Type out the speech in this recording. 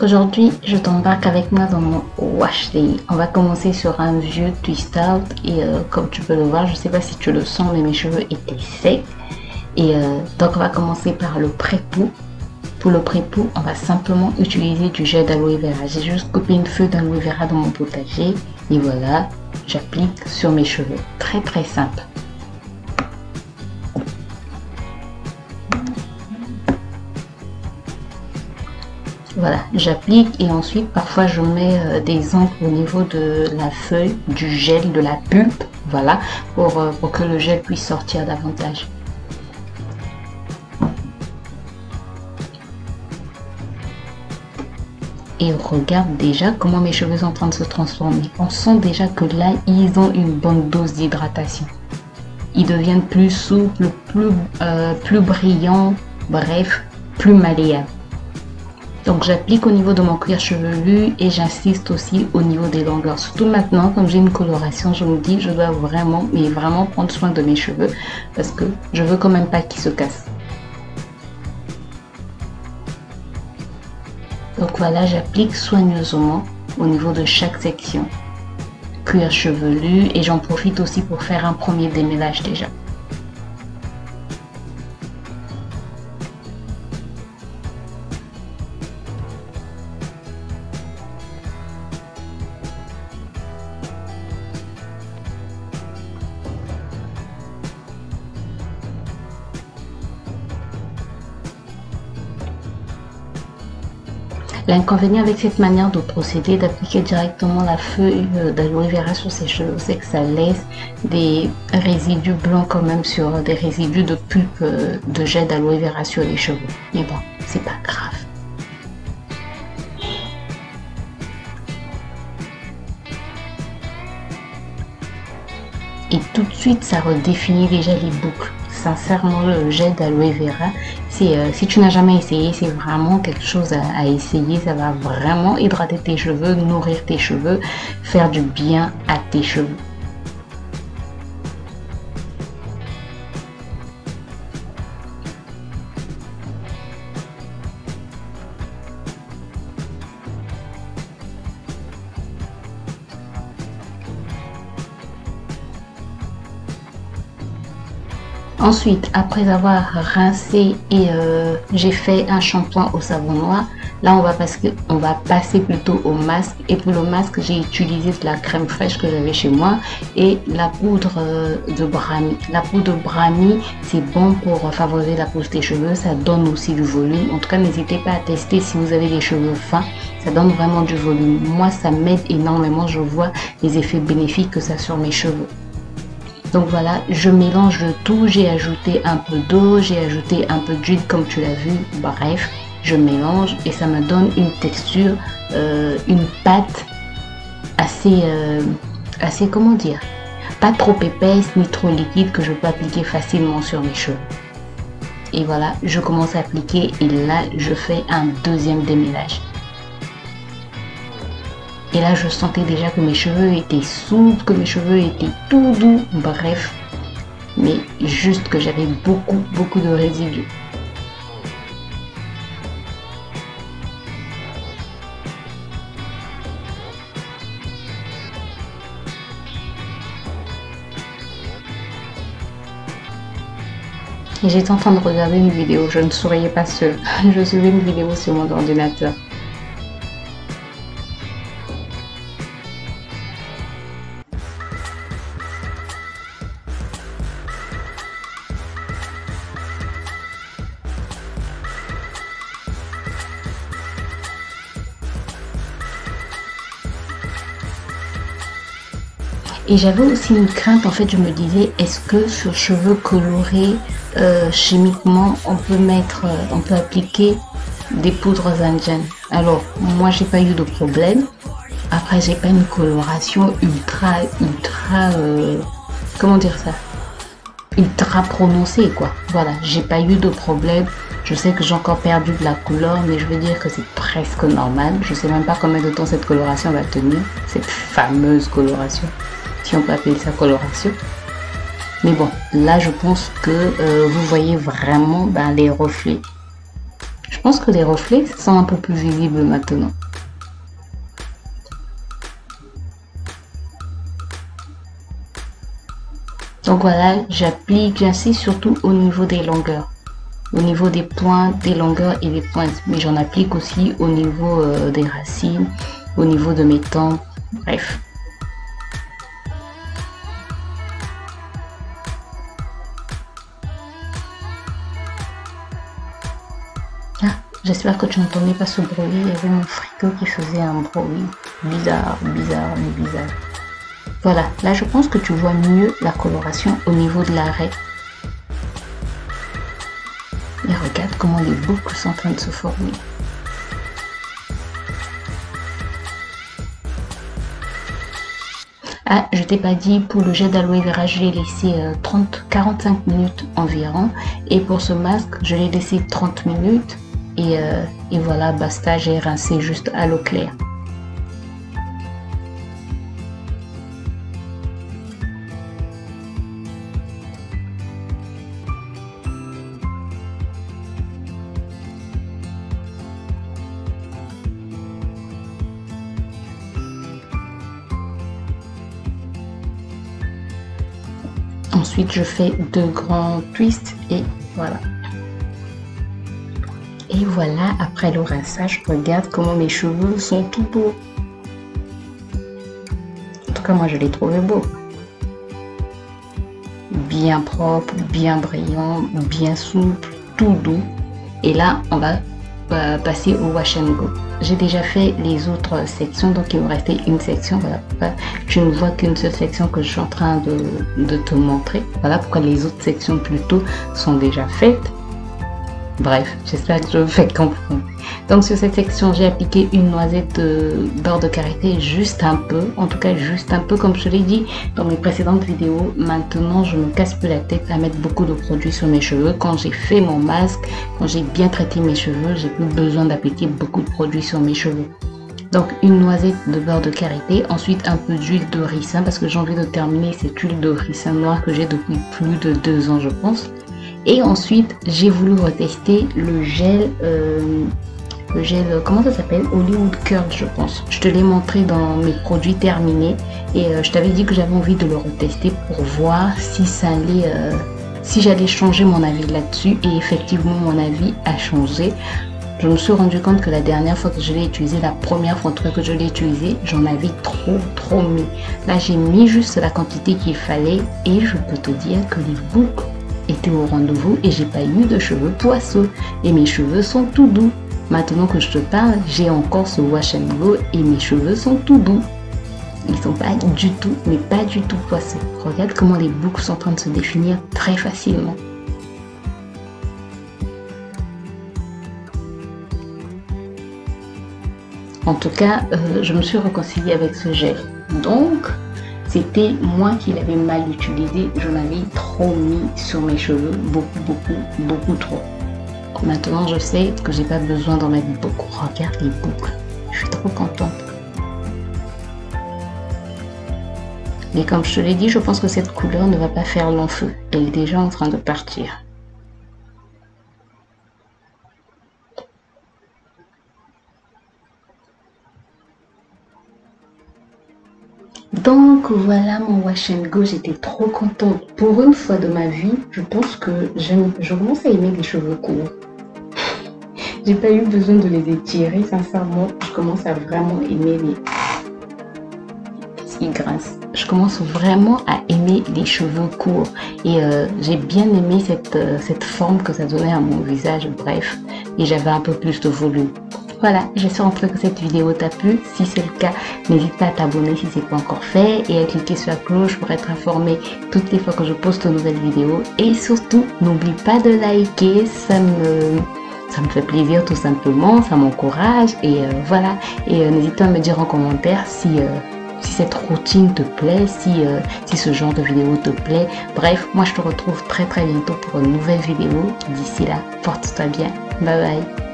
Aujourd'hui, je t'embarque avec moi dans mon wash day. On va commencer sur un vieux twist out et comme tu peux le voir, je sais pas si tu le sens, mais mes cheveux étaient secs. Et donc on va commencer par le pré-pou. Pour le pré-pou, on va simplement utiliser du gel d'aloe vera. J'ai juste coupé une feuille d'aloe vera dans mon potager et voilà, j'applique sur mes cheveux. Très très simple. Voilà, j'applique et ensuite parfois je mets des encres au niveau de la feuille, du gel, de la pulpe, voilà, pour que le gel puisse sortir davantage. Et regarde déjà comment mes cheveux sont en train de se transformer. On sent déjà que là, ils ont une bonne dose d'hydratation. Ils deviennent plus souples, plus brillants, bref, plus malléables. Donc j'applique au niveau de mon cuir chevelu et j'insiste aussi au niveau des longueurs. Surtout maintenant, comme j'ai une coloration, je me dis je dois vraiment, mais vraiment prendre soin de mes cheveux parce que je veux quand même pas qu'ils se cassent. Donc voilà, j'applique soigneusement au niveau de chaque section cuir chevelu et j'en profite aussi pour faire un premier démêlage déjà. L'inconvénient avec cette manière de procéder, d'appliquer directement la feuille d'aloe vera sur ses cheveux, c'est que ça laisse des résidus blancs quand même sur des résidus de pulpe de gel d'aloe vera sur les cheveux. Mais bon, c'est pas grave. Et tout de suite, ça redéfinit déjà les boucles. Sincèrement, le gel d'aloe vera, si tu n'as jamais essayé, c'est vraiment quelque chose à essayer. Ça va vraiment hydrater tes cheveux, nourrir tes cheveux, faire du bien à tes cheveux. Ensuite, après avoir rincé et j'ai fait un shampoing au savon noir, là on va passer plutôt au masque. Et pour le masque, j'ai utilisé de la crème fraîche que j'avais chez moi et la poudre de Brami. La poudre de Brami, c'est bon pour favoriser la pousse des cheveux, ça donne aussi du volume. En tout cas, n'hésitez pas à tester si vous avez les cheveux fins, ça donne vraiment du volume. Moi, ça m'aide énormément, je vois les effets bénéfiques que ça a sur mes cheveux. Donc voilà, je mélange le tout, j'ai ajouté un peu d'eau, j'ai ajouté un peu d'huile comme tu l'as vu, bref, je mélange et ça me donne une texture, une pâte assez, comment dire, pas trop épaisse ni trop liquide que je peux appliquer facilement sur mes cheveux. Et voilà, je commence à appliquer et là, je fais un deuxième démêlage. Et là, je sentais déjà que mes cheveux étaient souples, que mes cheveux étaient tout doux, bref. Mais juste que j'avais beaucoup de résidus. Et j'étais en train de regarder une vidéo, je ne souriais pas seule. Je suivais une vidéo sur mon ordinateur. Et j'avais aussi une crainte, en fait, je me disais, est-ce que sur cheveux colorés, chimiquement, on peut appliquer des poudres indiennes. Alors, moi, j'ai pas eu de problème. Après, j'ai pas une coloration ultra, comment dire ça? Ultra prononcée, quoi. Voilà, j'ai pas eu de problème. Je sais que j'ai encore perdu de la couleur, mais je veux dire que c'est presque normal. Je sais même pas combien de temps cette coloration va tenir, cette fameuse coloration, si on peut appeler ça coloration. Mais bon, là je pense que vous voyez vraiment les reflets. Je pense que les reflets sont un peu plus visibles maintenant. Donc voilà, j'applique, j'insiste surtout au niveau des longueurs. Au niveau des pointes, des longueurs et des pointes. Mais j'en applique aussi au niveau des racines, au niveau de mes tempes, bref. Ah, j'espère que tu n'entendais pas ce bruit. Il y avait mon frigo qui faisait un bruit bizarre, bizarre, mais bizarre. Voilà, là je pense que tu vois mieux la coloration au niveau de l'arrêt. Et regarde comment les boucles sont en train de se former. Ah, je t'ai pas dit, pour le gel d'aloe vera, je l'ai laissé 45 minutes environ. Et pour ce masque, je l'ai laissé 30 minutes. Et voilà, basta, j'ai rincé juste à l'eau claire. Ensuite, je fais 2 grands twists et voilà. Et voilà, après le rinçage, regarde comment mes cheveux sont tout beaux. En tout cas, moi, je les trouve beaux. Bien propre, bien brillant, bien souple, tout doux. Et là, on va passer au wash and go. J'ai déjà fait les autres sections, donc il me restait une section. Voilà pourquoi tu ne vois qu'une seule section que je suis en train de te montrer. Voilà pourquoi les autres sections plutôt sont déjà faites. Bref, j'espère que je me fais comprendre. Donc sur cette section, j'ai appliqué une noisette de beurre de karité juste un peu, en tout cas juste un peu comme je l'ai dit dans mes précédentes vidéos. Maintenant, je me casse plus la tête à mettre beaucoup de produits sur mes cheveux. Quand j'ai fait mon masque, quand j'ai bien traité mes cheveux, j'ai plus besoin d'appliquer beaucoup de produits sur mes cheveux. Donc une noisette de beurre de karité, ensuite un peu d'huile de ricin parce que j'ai envie de terminer cette huile de ricin noire que j'ai depuis plus de 2 ans je pense. Et ensuite, j'ai voulu retester le gel, comment ça s'appelle? Hollywood Curl, je pense. Je te l'ai montré dans mes produits terminés et je t'avais dit que j'avais envie de le retester pour voir si ça allait, si j'allais changer mon avis là-dessus. Et effectivement, mon avis a changé. Je me suis rendu compte que la dernière fois que je l'ai utilisé, la première fois en tout cas que je l'ai utilisé, j'en avais trop mis. Là, j'ai mis juste la quantité qu'il fallait et je peux te dire que les boucles était au rendez-vous et j'ai pas eu de cheveux poisseux et mes cheveux sont tout doux. Maintenant que je te parle, j'ai encore ce wash and go et mes cheveux sont tout doux. Ils sont pas du tout, mais pas du tout poisseux. Regarde comment les boucles sont en train de se définir très facilement. En tout cas, je me suis réconciliée avec ce gel. Donc, c'était moi qui l'avais mal utilisé, j'en avais trop mis sur mes cheveux, beaucoup trop. Maintenant je sais que j'ai pas besoin d'en mettre beaucoup. Regarde les boucles, je suis trop contente. Et comme je te l'ai dit, je pense que cette couleur ne va pas faire long feu, elle est déjà en train de partir. Donc voilà mon wash and go, j'étais trop contente. Pour une fois de ma vie, je pense que je commence à aimer les cheveux courts. J'ai pas eu besoin de les étirer, sincèrement. Je commence à vraiment aimer les... Ils grincent. Je commence vraiment à aimer les cheveux courts. Et j'ai bien aimé cette forme que ça donnait à mon visage, bref. Et j'avais un peu plus de volume. Voilà, j'espère en tout cas que cette vidéo t'a plu. Si c'est le cas, n'hésite pas à t'abonner si ce n'est pas encore fait et à cliquer sur la cloche pour être informé toutes les fois que je poste une nouvelle vidéo. Et surtout, n'oublie pas de liker, ça me fait plaisir tout simplement, ça m'encourage et voilà. Et n'hésite pas à me dire en commentaire si cette routine te plaît, si ce genre de vidéo te plaît. Bref, moi je te retrouve très bientôt pour une nouvelle vidéo. D'ici là, porte-toi bien. Bye bye.